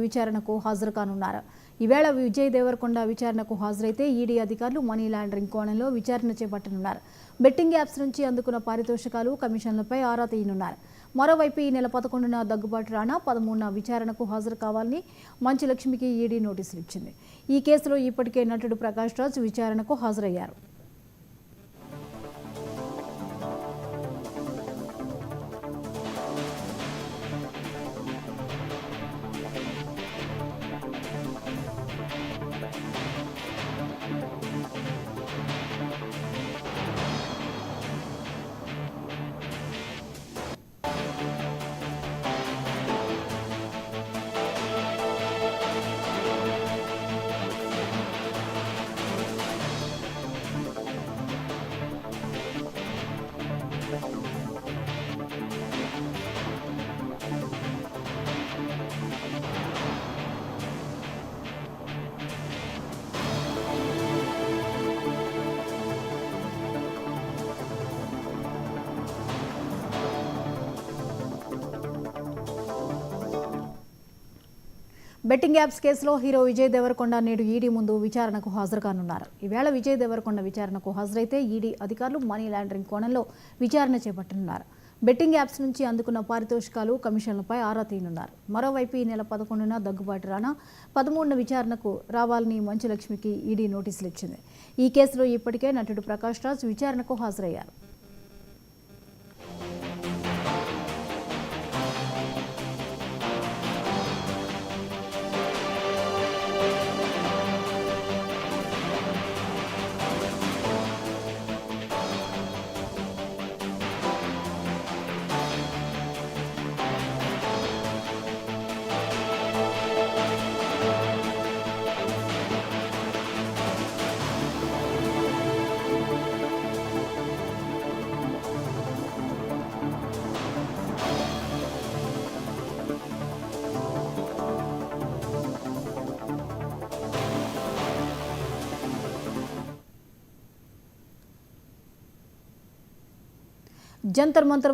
విచారణకు హాజరు కానున్నారు. ఈవేళ విజయ్ దేవరకొండ విచారణకు హాజరైతే ఈడీ అధికారులు మనీ లాండరింగ్ కోణంలో విచారణ చేపట్టనున్నారు. బెట్టింగ్ యాప్స్ నుంచి అందుకున్న పారితోషికాలు, కమిషన్లపై ఆరా తీయనున్నారు. మరోవైపు ఈ నెల 11న దగ్గుబాటి రాణా, 13న విచారణకు హాజరు కావాలని మంచు లక్ష్మికి ఈడీ నోటీసులు ఇచ్చింది. ఈ కేసులో ఇప్పటికే నటుడు ప్రకాష్ రాజ్ విచారణకు హాజరయ్యారు. బెట్టింగ్ యాప్స్ కేసులో హీరో విజయ్ దేవరకొండ నేడు ఈడీ ముందు విచారణకు హాజరు కానున్నారు. ఈవేళ విజయ్ దేవరకొండ విచారణకు హాజరైతే ఈడీ అధికారులు మనీ లాండరింగ్ కోణంలో విచారణ చేపట్టనున్నారు. బెట్టింగ్ యాప్స్ నుంచి అందుకున్న పారితోషికాలు, కమిషన్లపై ఆరా తీయనున్నారు. మరోవైపు ఈ నెల 11న దగ్గుబాటి రాణా, 13న విచారణకు రావాలని మంచు లక్ష్మికి ఈడీ నోటీసులు ఇచ్చింది. ఈ కేసులో ఇప్పటికే నటుడు ప్రకాష్ రాజ్ విచారణకు హాజరయ్యారు. జంతర్ మంతర్